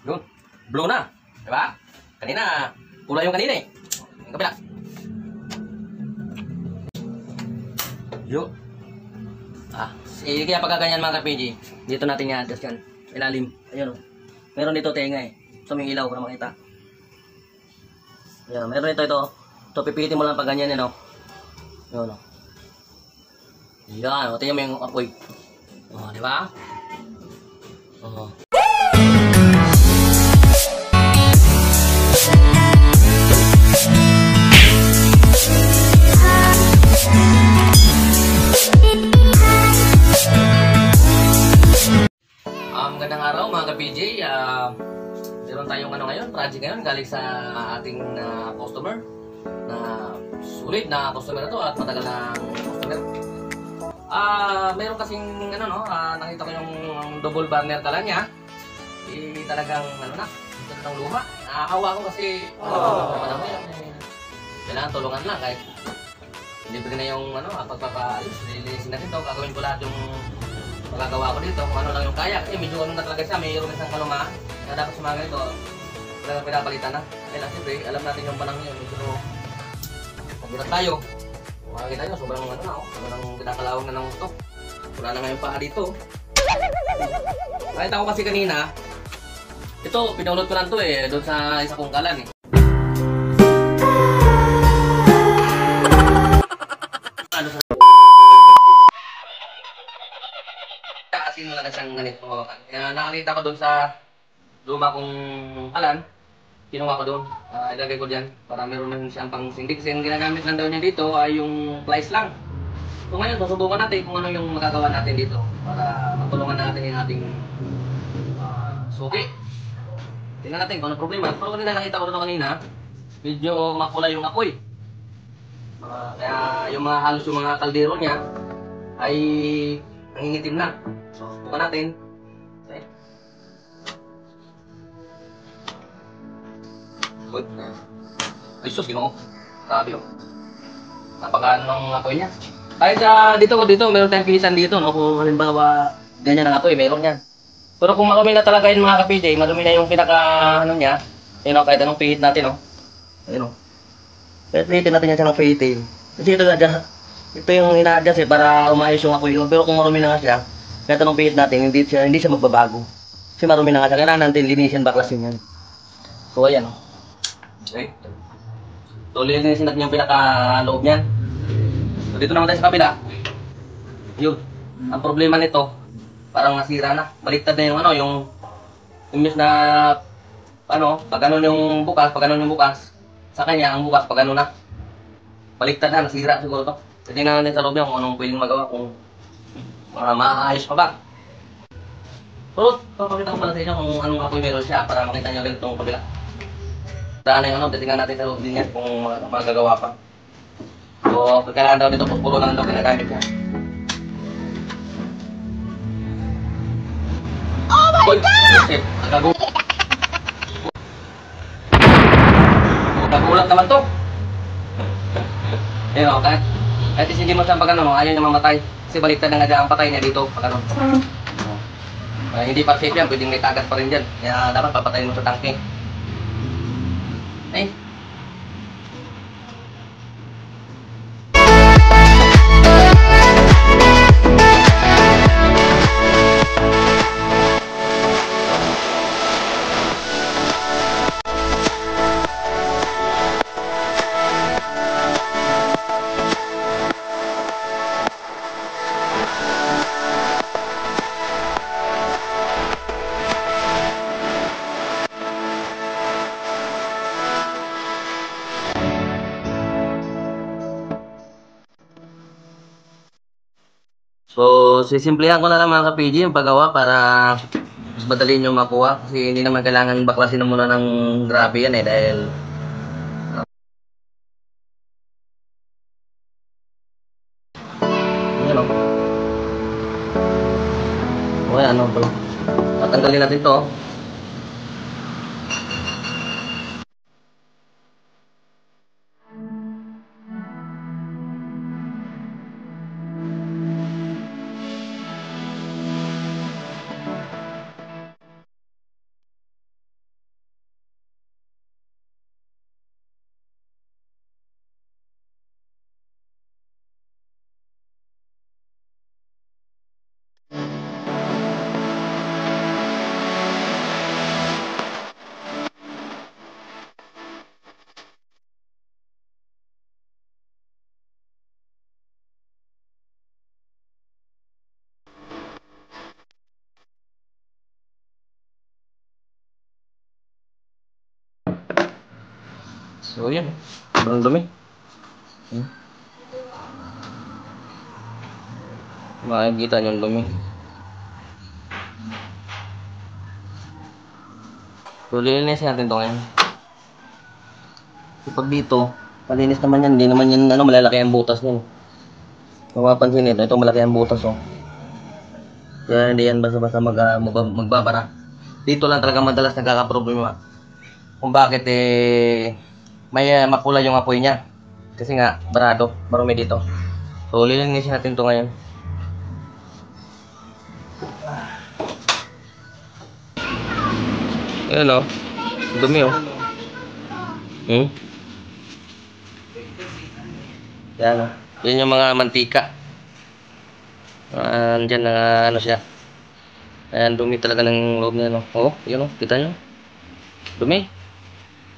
Yun. Blue na. Diba? Kanina, pula yung kanina eh. Yung kabila. Yun. Kaya pagka ganyan mga ka-PG, dito natin i-adjust yan. Ilalim. Ayun o. Meron dito tenga eh. So may ilaw para makita. Ayan, meron ito. Ito pipitin mo lang pag ganyan yan o. Yun o. Yan o. Tingnan mo yung apoy. O, diba? O. Magandang araw mga ka-PJ. Meron tayong ngayon, project ngayon galing sa ating customer na sulit na customer na to at matagal na customer. Meron kasing nakita ko yung double burner tala niya. Talagang ito ng luma. Nakahawa ko kasi kailangan tulungan lang kahit libre na yung pagpapaayos. Lilinisin natin to. Gagawin ko lahat yung magagawa ko dito kung ano lang yung kaya. Kasi medyo na talaga siya, mayroon isang kaluma na dapat sa mga ganito talagang pinapalitan na. Kaya siyempre, alam natin yung panang yun. Medyo pagbirat tayo. Makakita nyo, sobrang sobrang kinakalawang na ng ito. Wala na ngayon paa dito. Nakita ko kasi kanina, ito, pinaulot ko lang ito doon sa isa kong kalan Kasi wala na siyang ganito. Nakakita ko doon sa luma kong kalan. Kinuha ko doon. Ilagay ko dyan para meron na siyang pang sindik. Kasi yung ginagamit lang daw niya dito ay yung plies lang. So ngayon, susubukan natin kung ano yung magagawa natin dito para matulungan natin yung ating suki. Tingnan natin kung ano problema. Pero kanina nakita ko doon kanina, medyo makula yung apoy. Kaya yung halos yung mga kaldero niya ay nangingitim na. So, subukan natin. Okay. Good. Ay, sus, ginoo. Sabi yun. Napakaano ng apoy niya. Kahit dito, meron tayong pihisan dito, no? Kung halimbawa, ganyan ang apoy, meron yan. Pero kung marumi na talaga yun mga ka-PJ, marumi na yung niya, yun o, kahit anong pihit natin, no? Ayun o. Kahit pihitin natin yan siya ng pihitin. Kasi ito yung ina-adjust para umayos yung apoy. Pero kung marumi na nga siya, kahit anong pihit natin, hindi siya magbabago. Kasi marumi na nga siya, kailangan natin linisin, baklasin yan. So, ayan o. Okay. So, linisin natin yung pinaka-loob niyan. So, dito naman tayo sa kabila. Yun. Ang problema nito, parang nasira na. Baliktad na yung imbes na pag ano yung bukas, sa kanya ang bukas pag ano na. Baliktad na, nasira siguro to. So, tingnan natin sa loob yan kung anong pwedeng magawa, kung maayos pa ba. Pero, papakita ko pala sa inyo kung anong apoy meron siya para makita nyo rin itong kabila. Daan na yung tingnan natin sa loob din yan kung magagawa pa. So, kailangan daw dito, puro lang daw ginagamit niya. Oh my God! Nagulat naman to. Ayun o, kahit hindi mo siyang ayaw niya mamatay. Kasi baliktad na nga dyan ang patay niya dito. Hindi pa safe yan, pwedeng may kagat pa rin dyan. Kaya dapat papatayin mo sa tangke. Ay. So, sisimplihan ko na lang mga ka-PG yung paggawa para mas madali nyo makuha. Kasi hindi naman kailangan baklasin na muna ng grabe yan dahil okay, tatanggalin natin to. So, yun. Sobrang dumi. Hmm. Makikita nyo yung dumi. So, lilinisin natin ito ngayon. So, pag dito, malinis naman yan. Hindi naman yan, malalaki ang butas niyan. Kung mapapansin nito, ito malaki ang butas, oh. Kaya hindi yan basta-basta magbabara. Dito lang talaga madalas nagkakaproblema. Kung bakit, may makulay yung apoy niya. Kasi nga, marumi dito. So, lilinisin natin ito ngayon. Ayan, oh. Dumi, oh. Yan, oh. Yan yung mga mantika. Andyan na ano siya. Ayan, dumi talaga ng loob niya, no? Oh, yun, oh. Kita nyo? Dumi.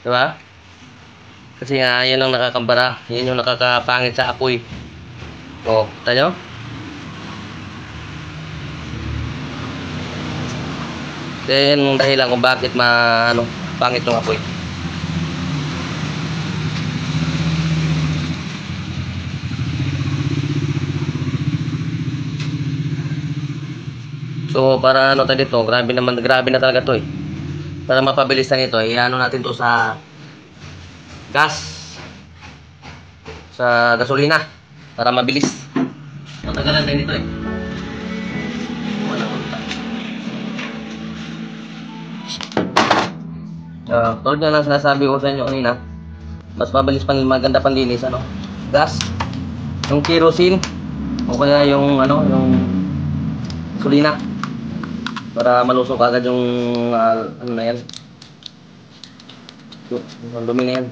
Diba? Kasi nga, yan ang nakakambara. Yan yung nakakapangit sa apoy. Oh, kita nyo? Then, dahilan kung bakit pangit yung apoy. So, para tayo dito, grabe na talaga to, eh. Para mapabilis na ito, ano natin to sa gas. Sa gasolina. Para mabilis. Matagalan din ito, eh. Tulad nga lang sinasabi ko sa inyo kanina, mas mabilis maganda panlinis, gas. Yung kerosene, o kaya yung gasolina. Para malusok agad yung na yan. Yung dumi na yan.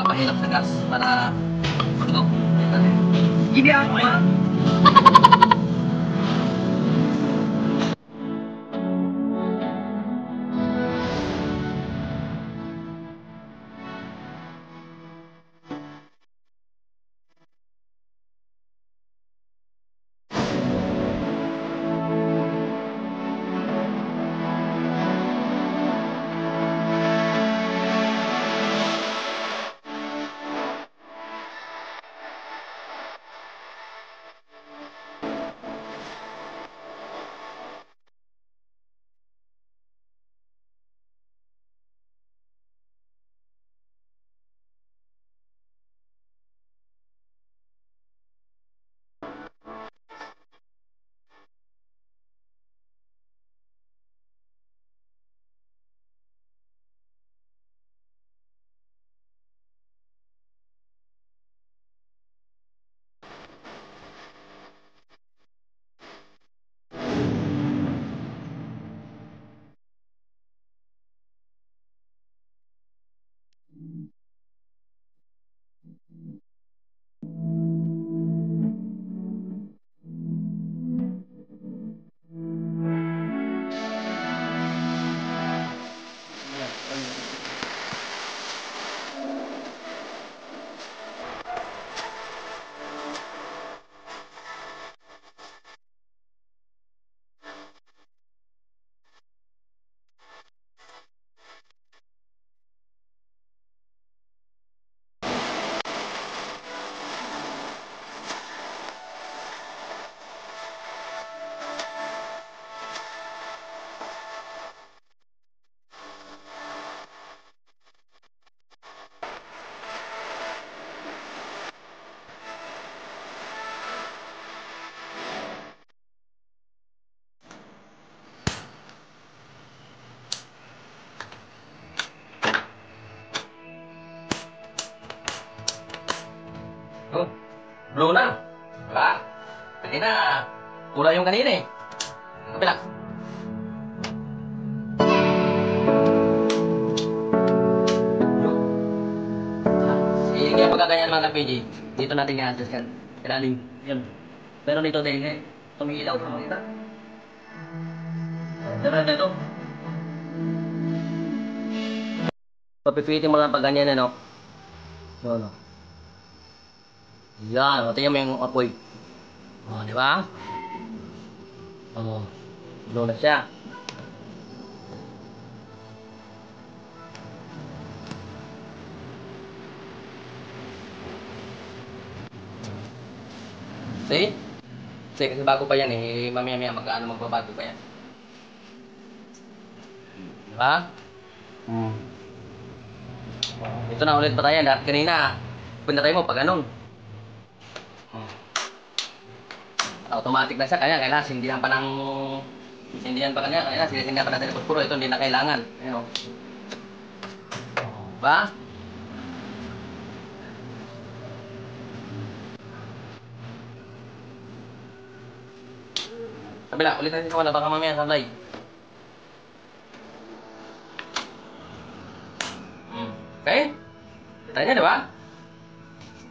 Papahilap sa gas para hindi ako Blue na. Diba? Kanina, kulay yung kanina eh. Kapila. Sige, kaya pagkaganyan mga ka-PG, dito natin i-adjust yan. Kailangan yun. Pero dito din eh, tumigilaw sa mga. Diba dito? Papipitin mo lang pag ganyan ano. No. Yan, o tingnan mo yung apoy. O, di ba? O, blue na siya. See? Kasi bago pa yan eh, mamaya-maya magbabago pa yan. Di ba? Ito na ulit pa tayo, dahil kanina, pinatay mo pag ganun. Automatic na siya, kaya kailangan sindihan pa kanya, sinisindihan pa natin yung puro, ito hindi na kailangan. Ayun. Ba? Kabila, ulit natin wala, baka mamaya sablay. Okay? Kita niya, di ba?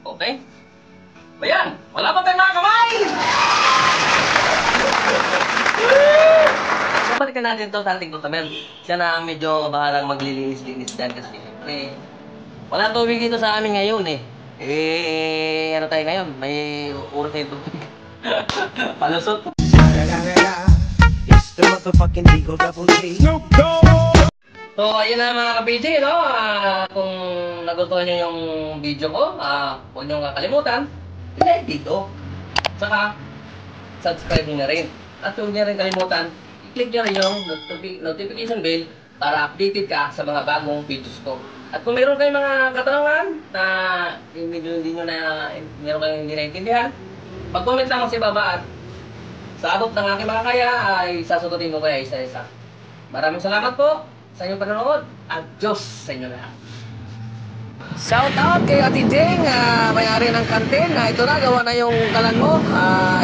Okay? Bayan, wala pa tayong mga kamay! Balikan natin ito sa ating tutamel. Siya na ang medyo bahalang maglilinis-linis dyan kasi wala tubig dito sa amin ngayon eh. Ano tayo ngayon? May urot na ito. Palusot. It's the motherfucking Eagle Double G. So, ayun na mga ka-PJ, no? Kung nagustuhan nyo yung video ko, huwag nyo kakalimutan, like dito. Saka, subscribe nyo na rin. At huwag nyo rin kalimutan, i-click nyo rin yung notification bell para updated ka sa mga bagong videos ko. At kung meron kayong mga katanungan na hindi nyo na, meron kayong hindi naintindihan, mag-comment lang sa ibaba at sa abot ng aking mga kaya ay sasagutin ko kaya isa-isa. Maraming salamat po sa inyong panonood at Diyos sa inyo lahat. Shout out kay Ate Jeng, may-ari ng kantin. Ito na, gawa na yung kalan mo.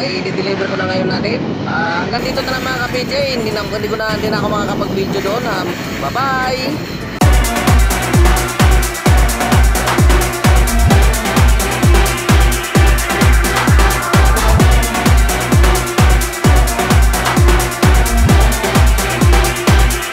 I-deliver ko na ngayon natin. Hanggang dito na lang mga ka-PJ. Hindi na ako makakapag-video doon. Bye-bye!